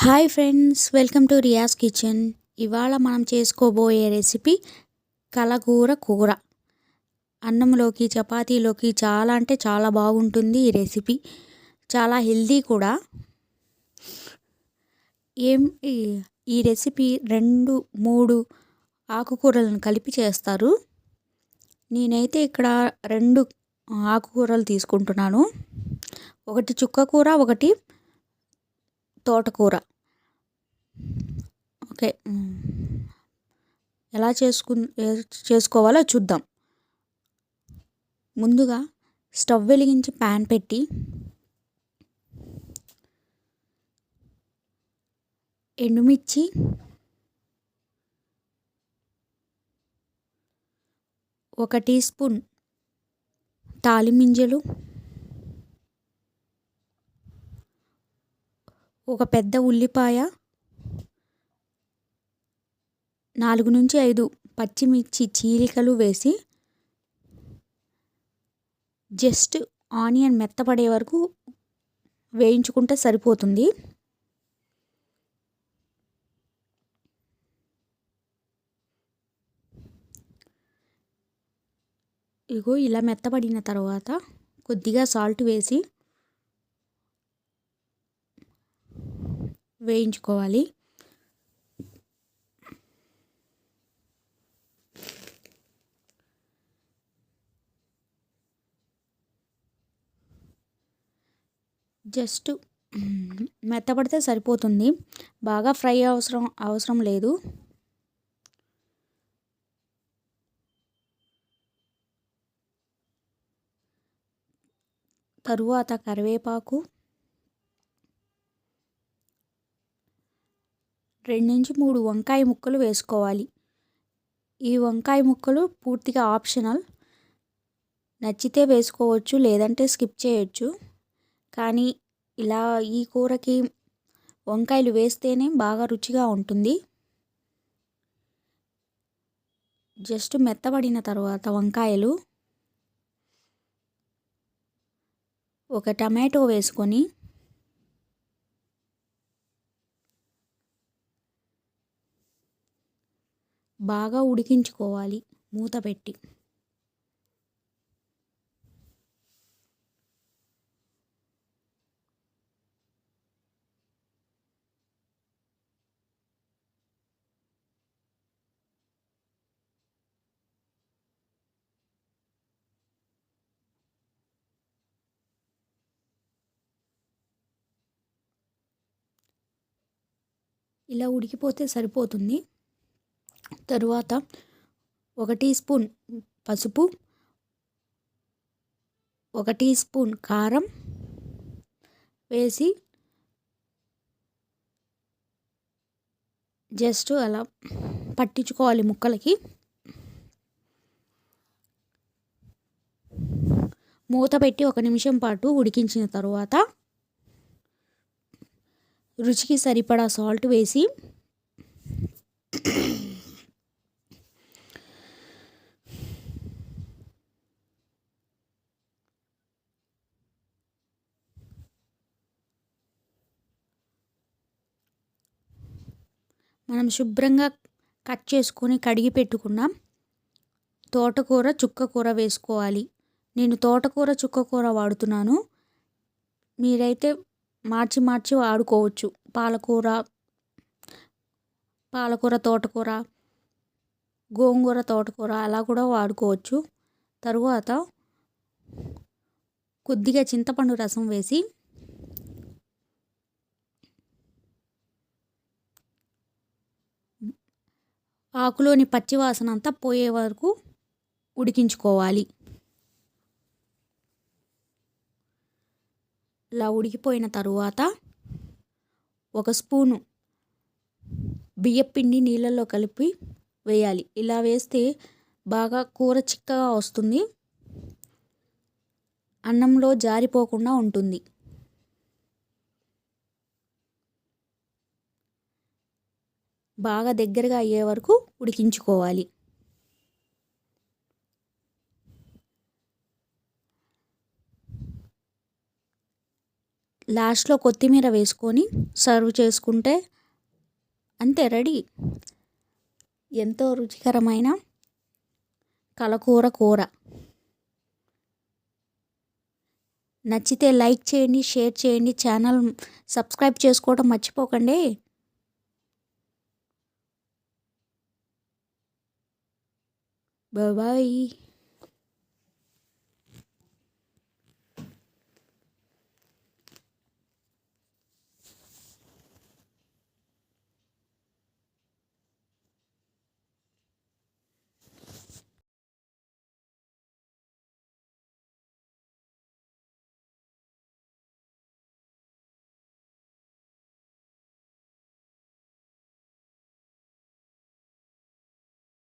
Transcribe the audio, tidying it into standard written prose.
Hi friends, welcome to Riya's kitchen. ఇవాళ మనం చేసుకోబోయే రెసిపీ కలగూర కూర. అన్నంలోకి చపాతీలోకి చాలా అంటే చాలా బాగుంటుంది ఈ రెసిపీ. చాలా హెల్దీ కూడా. ఈ రెసిపీ 2-3 ఆకుకూరలను కలిపి చేస్తారు. నేనైతే ఇక్కడ 2 ఆకుకూరలు తీసుకుంటున్నాను. ఒకటి చుక్కకూర, ఒకటి తోటకూర. ఓకే, ఎలా చేసుకోవాలో చూద్దాం. ముందుగా స్టవ్ వెలిగించి ప్యాన్ పెట్టి ఎండుమిర్చి, 1 టీ స్పూన్ తాలిమింజలు, ఒక పెద్ద ఉల్లిపాయ, 4-5 పచ్చిమిర్చి చీలికలు వేసి జస్ట్ ఆనియన్ మెత్తపడే వరకు వేయించుకుంటే సరిపోతుంది. ఇగో ఇలా మెత్తపడిన తర్వాత కొద్దిగా సాల్ట్ వేసి వేయించుకోవాలి. జస్ట్ మెత్తపడితే సరిపోతుంది, బాగా ఫ్రై అవసరం లేదు. తరువాత కరివేపాకు, 2-3 వంకాయ ముక్కలు వేసుకోవాలి. ఈ వంకాయ ముక్కలు పూర్తిగా ఆప్షనల్. నచ్చితే వేసుకోవచ్చు, లేదంటే స్కిప్ చేయొచ్చు. కానీ ఇలా ఈ కూరకి వంకాయలు వేస్తేనే బాగా రుచిగా ఉంటుంది. జస్ట్ మెత్తబడిన తర్వాత వంకాయలు, ఒక టమాటో వేసుకొని బాగా ఉడికించుకోవాలి మూత పెట్టి. ఇలా ఉడికిపోతే సరిపోతుంది. తరువాత 1 టీ స్పూన్ పసుపు, 1 టీ స్పూన్ కారం వేసి జస్ట్ అలా పట్టించుకోవాలి ముక్కలకి. మూత పెట్టి 1 నిమిషం పాటు ఉడికించిన తరువాత రుచికి సరిపడా సాల్ట్ వేసి మనం శుభ్రంగా కట్ చేసుకొని కడిగి పెట్టుకున్నాం తోటకూర, చుక్కకూర వేసుకోవాలి. నేను తోటకూర, చుక్కకూర వాడుతున్నాను. మీరైతే మార్చి వాడుకోవచ్చు. పాలకూర తోటకూర, గోంగూర తోటకూర అలా కూడా వాడుకోవచ్చు. తరువాత కొద్దిగా చింతపండు రసం వేసి ఆకులోని పచ్చివాసన అంతా పోయే వరకు ఉడికించుకోవాలి. ఇలా ఉడికిపోయిన తరువాత 1 స్పూను బియ్యపిండి నీళ్ళల్లో కలిపి వేయాలి. ఇలా వేస్తే బాగా కూర చిక్కగా వస్తుంది, అన్నంలో జారిపోకుండా ఉంటుంది. బాగా దగ్గరగా అయ్యే వరకు ఉడికించుకోవాలి. లాస్ట్లో కొత్తిమీర వేసుకొని సర్వ్ చేసుకుంటే అంతే రెడీ. ఎంతో రుచికరమైన కలకూర కూర. నచ్చితే లైక్ చేయండి, షేర్ చేయండి, ఛానల్ సబ్స్క్రైబ్ చేసుకోవడం మర్చిపోకండి. బాయ్.